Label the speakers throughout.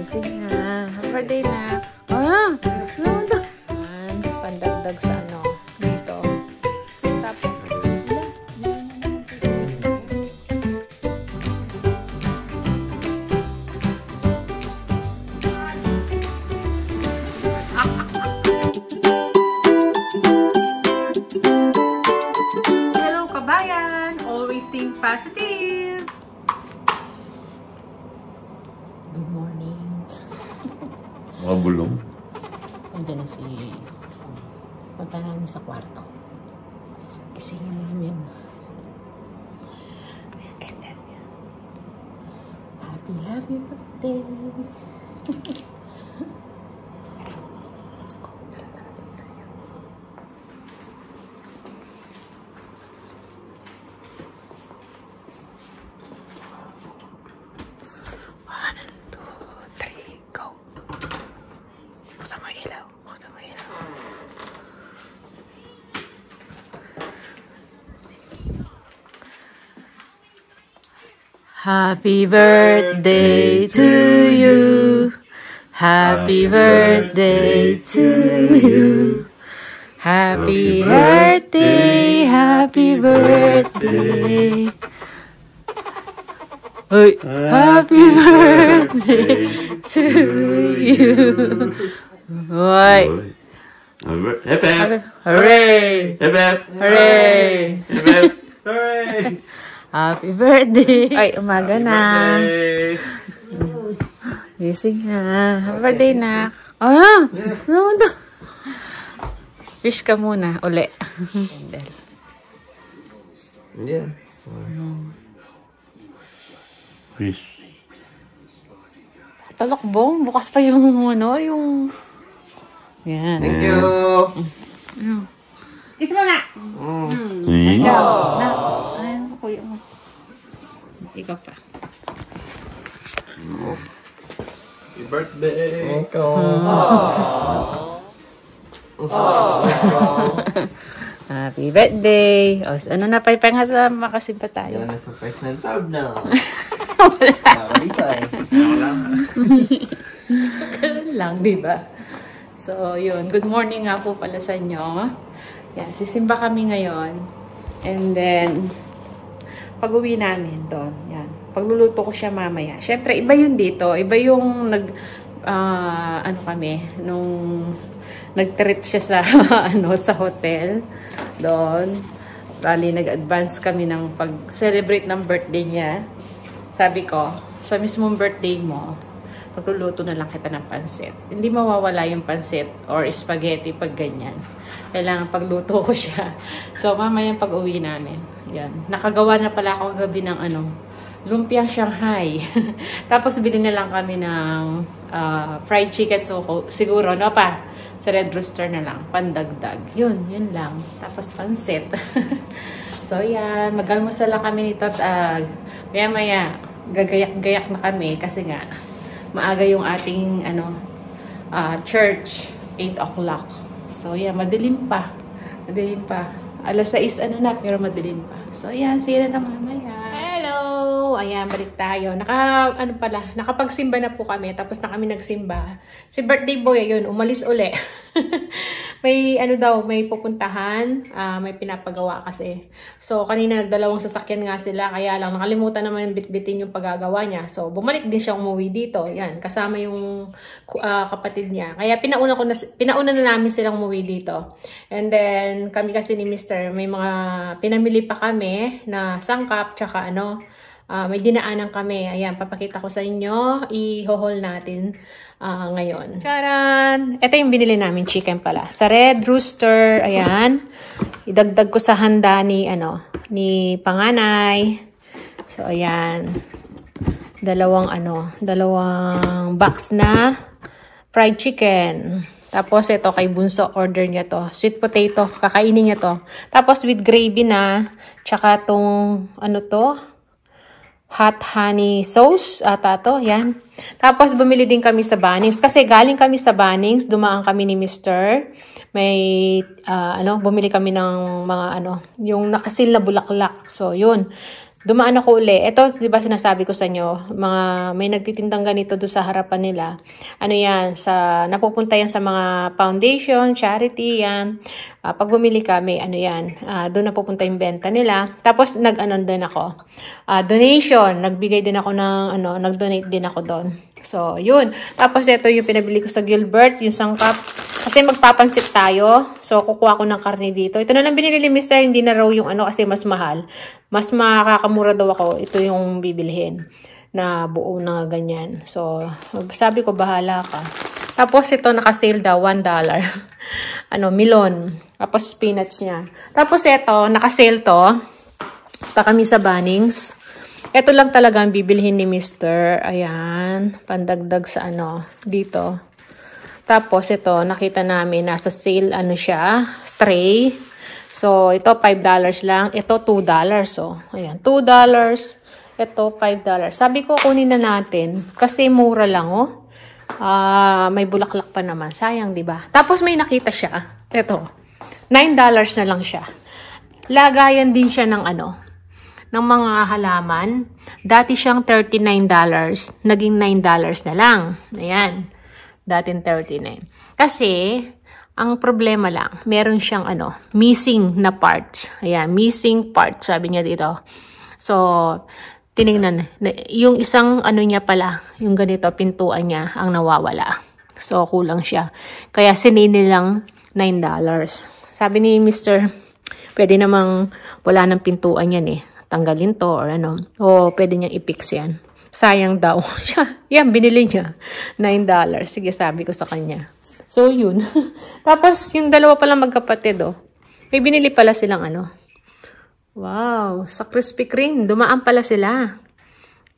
Speaker 1: Gising na. Happy birthday na. Ah! Ano? Pandagdag sa ano. Dito. Tapos. Hello kabayan! Always think positive! Good morning.
Speaker 2: Mga bulong.
Speaker 1: Nandiyan na si... Punta namin sa kwarto. Gisingin namin. Ayan, ganda niya. Happy birthday! Let's go. Tara tayo. One, two, three, go! Buksan mo yung ilaw. Buksan mo yung ilaw. Happy birthday to you. Happy birthday to you. Happy birthday. Happy birthday. Uy, happy birthday to you. Uy.
Speaker 2: Hep hep!
Speaker 1: Hooray!
Speaker 2: Hep hep!
Speaker 1: Hooray!
Speaker 2: Hep hep! Hooray!
Speaker 1: Happy birthday! Ay, umaga na.
Speaker 2: Birthday!
Speaker 1: Gising na. Happy birthday na. Ah! Ano to? Fish ka muna. Uli.
Speaker 2: Yeah. Fish.
Speaker 1: Talokbong. Bukas pa yung ano, yung... Yan.
Speaker 2: Thank you!
Speaker 1: Kiss mo na!
Speaker 2: Yeah.
Speaker 1: Na. Ay, kuya mo. Ikaw pa.
Speaker 2: Happy birthday!
Speaker 1: Happy birthday! O, ano na pa ipangat makasimpa tayo?
Speaker 3: Yan, nasa price ng tab na.
Speaker 1: Wala.
Speaker 3: Dito eh.
Speaker 1: Ganun lang, di ba? So, yun. Good morning nga po pala sa inyo. Yan, sisimba kami ngayon. And then, pag-uwi namin doon. Yan. Pagluluto ko siya mamaya. Siyempre, iba yun dito. Iba yung ano kami, nung nag-treat siya sa, sa hotel. Doon. Bali, nag-advance kami ng pag-celebrate ng birthday niya. Sabi ko, sa mismong birthday mo, pagluluto na lang kita ng pansit. Hindi mawawala yung pansit or spaghetti pag ganyan. Kailangan pagluto ko siya. So, mamaya yung pag-uwi namin. Yan. Nakagawa na pala ako gabi ng lumpiang Shanghai. Tapos, bili na lang kami ng fried chicken. So, siguro, no pa? Sa Red Rooster na lang. Pandagdag. Yun lang. Tapos, pansit. So, yan. Mag-almusal lang kami nito. Maya-maya, gagayak-gayak na kami. Kasi nga, maaga yung ating church, 8 o'clock. So, yeah, madilim pa. Madilim pa. Alas 6 na, pero madilim pa. So, yeah, see you na mamaya. Hello! Ayan, balik tayo. Nakapagsimba na po kami. Tapos na kami nagsimba. Si birthday boy, ayun, umalis uli. May may pupuntahan. May pinapagawa kasi. So, kanina nagdalawang sasakyan nga sila. Kaya lang, nakalimutan naman bitbitin yung paggagawa niya. So, bumalik din siya umuwi dito. Yan, kasama yung kapatid niya. Kaya pinauna na namin silang umuwi dito. And then, kami kasi ni Mr. May mga pinamili pa kami na sangkap, tsaka may dinaanan kami. Ayan, papakita ko sa inyo. I-haul natin ngayon. Charan! Ito yung binili namin chicken pala. Sa Red Rooster. Ayan. Idagdag ko sa handa ni panganay. So, ayan. Dalawang box na fried chicken. Tapos, ito kay Bunso, order niya to. Sweet potato. Kakainin niya to. Tapos, with gravy na. Tsaka tong, hot honey sauce. Ata to. Yan. Tapos, bumili din kami sa Bunnings. Kasi galing kami sa Bunnings. Dumaan kami ni Mr. May, bumili kami ng mga, yung nakasil na bulaklak. So, yun. dumaan ako uli. Ito, di ba sinasabi ko sa inyo, may nagtitindang ganito doon sa harapan nila. Ano yan, napupunta yan sa mga foundation, charity, yan. Pag bumili ka, ano yan, doon napupunta yung benta nila. Tapos, nag-anon din ako. Donation, nagbigay din ako nag-donate din ako doon. So, yun. Tapos, ito yung pinabili ko sa Gilbert, yung sangkap. Kasi magpapansit tayo. So, kukuha ko ng karne dito. Ito na lang binili ni Mr. Hindi na raw yung kasi mas mahal. Mas makakamura daw ako. Ito yung bibilhin na buo na ganyan. So, sabi ko, bahala ka. Tapos, ito naka-sale daw, $1. Melon. Tapos, spinach niya. Tapos, ito, naka-sale to. Pa kami sa Bunnings. Ito lang talaga ang bibilhin ni Mr. Ayan. Pandagdag sa dito. Tapos, ito, nakita namin, nasa sale, siya, tray. So, ito, $5 lang. Ito, $2. So, ayan, $2. Ito, $5. Sabi ko, kunin na natin. Kasi mura lang, oh. May bulaklak pa naman. Sayang, di ba? Tapos, may nakita siya. Ito, $9 na lang siya. Lagayan din siya ng ng mga halaman. Dati siyang $39. Naging $9 na lang. Ayan. Dating 39. Kasi, ang problema lang, meron siyang missing na parts. Ayan, missing parts, sabi niya dito. So, tinignan, yung isang niya pala, yung ganito, pintuan niya, ang nawawala. So, kulang siya. Kaya, sinini lang $9. Sabi ni Mr., pwede namang wala ng pintuan yan tanggalin to or o pwede niyang i-fix yan. Sayang daw siya. Yan, binili niya. $9. Sige, sabi ko sa kanya. So, yun. Tapos, yung dalawa palang magkapatid, may binili pala silang Wow, sa Krispy Kreme. Dumaan pala sila.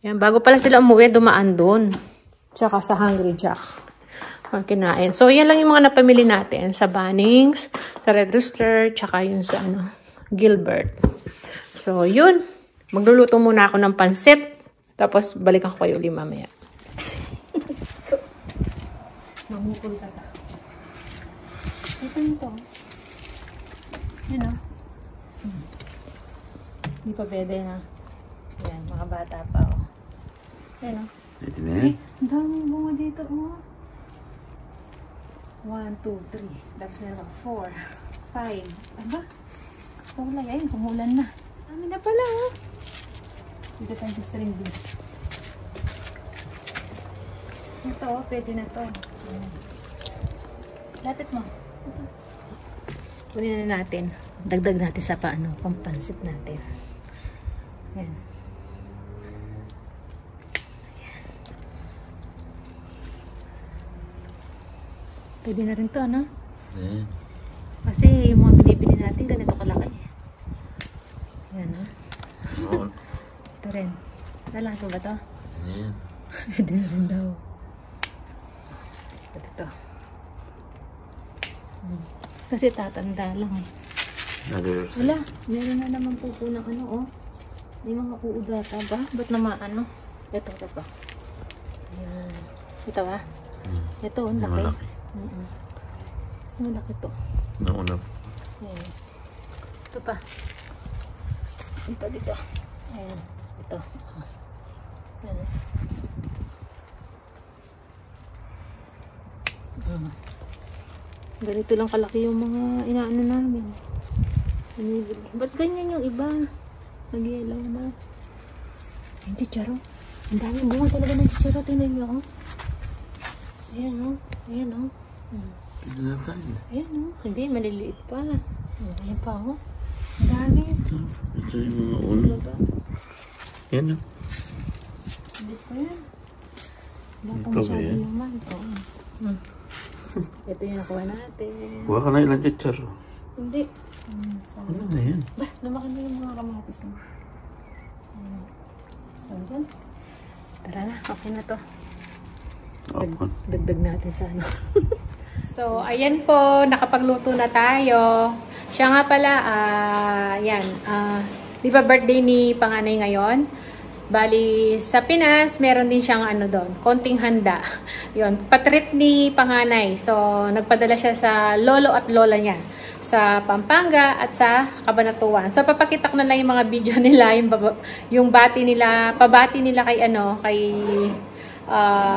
Speaker 1: Yan, bago pala sila umuwi, dumaan doon. Tsaka sa Hungry Jack. Kinain. So, yan lang yung mga napamili natin. Sa Bunnings, sa Red Rooster, tsaka yung sa Gilbert. So, yun. Magluluto muna ako ng pansit. Tapos, balikan ko kayo ulit mamaya. Mamukul ka ta. Ito nito. Yan Hindi pa pwede na. Yan, mga bata pa Yan
Speaker 2: Pwede na yan?
Speaker 1: Ang daming bunga dito 1, 2, 3. Tapos na 4, 5. Aba? Kulay. Ayun, kumulan na. Dami na pala Dito tayo sa string bean. Ito, pwede na to. Lapit mo. Kunin na natin. Dagdag natin sa pampansit natin. Ayan. Pwede na rin to,
Speaker 2: Ayan.
Speaker 1: Kasi yung mga binibili natin, ganito kalaki. Ayan,
Speaker 2: Oo.
Speaker 1: Ito rin. Lalaki ba to?
Speaker 2: Ayan.
Speaker 1: Pwede na rin daw. Ito. Kasi tatanda lang Wala. Meron na naman po ng May mga uudata ba? Ba't naman Ito pa. Ayan. Ito ba? Ito, ang laki. Kasi malaki to.
Speaker 2: Nauna po.
Speaker 1: Ayan. Ito pa. Ito dito. Ayan. Ito. Ayan. Ganito lang kalaki yung mga inaano namin. Ba't ganyan yung iba? Nag-yelaw na. Yung chicharo. Ang dami bunga talaga ng chicharo. Tingnan niyo Ayan Ayan
Speaker 2: Pwede na tayo.
Speaker 1: Ayan Hindi, maliliit pa. Ayan pa Ang dami.
Speaker 2: Ito yung mga ulo. Yan
Speaker 1: Hindi pa yan. Baka masyado naman. Ito yung nakuha natin.
Speaker 2: Kuha ka na ilang chicharo.
Speaker 1: Hindi.
Speaker 2: Ano na yan?
Speaker 1: Bah, lumaki na yung mga kamatis mo. So, yan. Tara na, okay na to. Dagdag natin sa So, ayan po, nakapagluto na tayo. Siya nga pala, yan. Di ba birthday ni panganay ngayon? Bali, sa Pinas, meron din siyang ano doon, konting handa. Yun, patreat ni panganay. So, nagpadala siya sa lolo at lola niya sa Pampanga at sa Cabanatuan. So, papakita ko na lang yung mga video nila, yung bati nila, pabati nila kay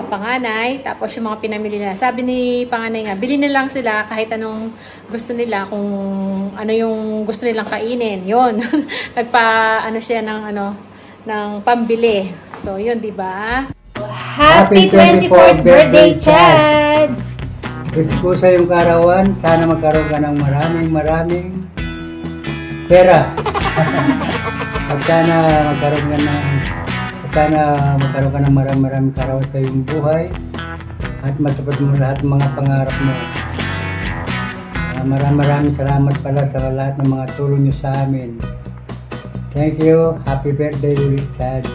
Speaker 1: panganay, tapos yung mga pinamili nila. Sabi ni panganay nga, bili na lang sila kahit anong gusto nila, kung ano yung gusto nilang kainin. Yun. Nagpa, siya ng pambili. So, yun, di ba?
Speaker 3: Happy 24th birthday, Chad! Gusto ko sa iyong karawan, sana magkaroon ka ng maraming pera. At sana magkaroon ka ng maraming karawan sa iyong buhay at matupad mo lahat ng mga pangarap mo. Maraming salamat pala sa lahat ng mga tulong niyo sa amin. Thank you. Happy birthday ulit, Chad.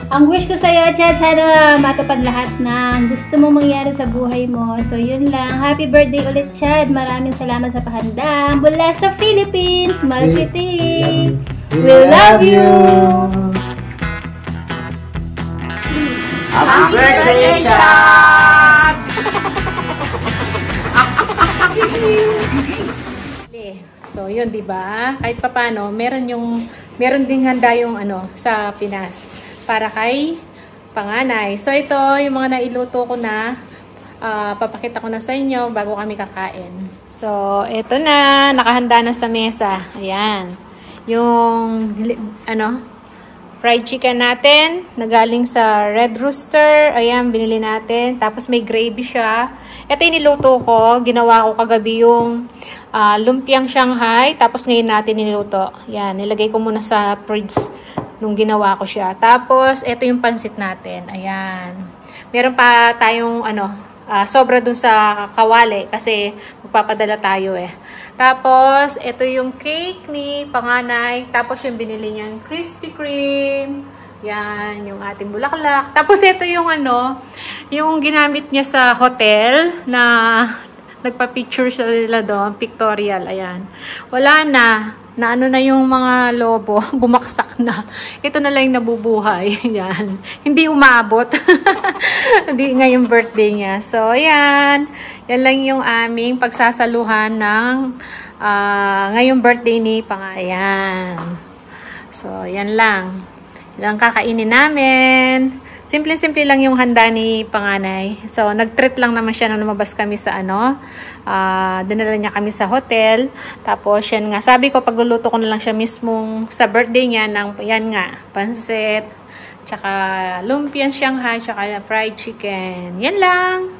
Speaker 4: Ang wish ko sa'yo, Chad, sana matupad lahat ng gusto mo mangyari sa buhay mo. So, yun lang. Happy birthday ulit, Chad. Maraming salamat sa pahanda. Mula sa Philippines, Malpiting. We love you.
Speaker 2: Happy birthday, Chad!
Speaker 1: So, yun, di ba? Kahit papano, meron ding handa yung sa Pinas para kay panganay. So, ito, yung mga nailuto ko na, papakita ko na sa inyo bago kami kakain. So, ito na, nakahanda na sa mesa. Ayan. Yung, fried chicken natin, nagaling sa Red Rooster. Ayan, binili natin. Tapos may gravy siya. Ito yung niluto ko. Ginawa ko kagabi yung lumpiang Shanghai. Tapos ngayon natin niluto. Ayan, nilagay ko muna sa fridge nung ginawa ko siya. Tapos, ito yung pansit natin. Ayan. Meron pa tayong, sobra dun sa kawali. Kasi magpapadala tayo eh. Tapos, ito yung cake ni panganay. Tapos, yung binili niyang Krispy Kreme. Yan, yung ating bulaklak. Tapos, ito yung yung ginamit niya sa hotel na nagpa-picture sila doon. Pictorial, ayan. Wala na. Na na yung mga lobo. Bumaksak na. Ito na lang yung nabubuhay. Yan. Hindi umabot. Hindi ngayong birthday niya. So, ayan. Yan lang yung aming pagsasaluhan ng ngayong birthday ni Pangayan. So, yan lang. Yan ang kakainin namin. Simple-simple lang yung handa ni panganay. So, nag-treat lang naman siya nung lumabas kami sa dinala niya kami sa hotel. Tapos, yan nga. Sabi ko, pagluluto ko na lang siya mismong sa birthday niya ng, yan nga, pansit, tsaka lumpiang Shanghai, tsaka fried chicken. Yan lang.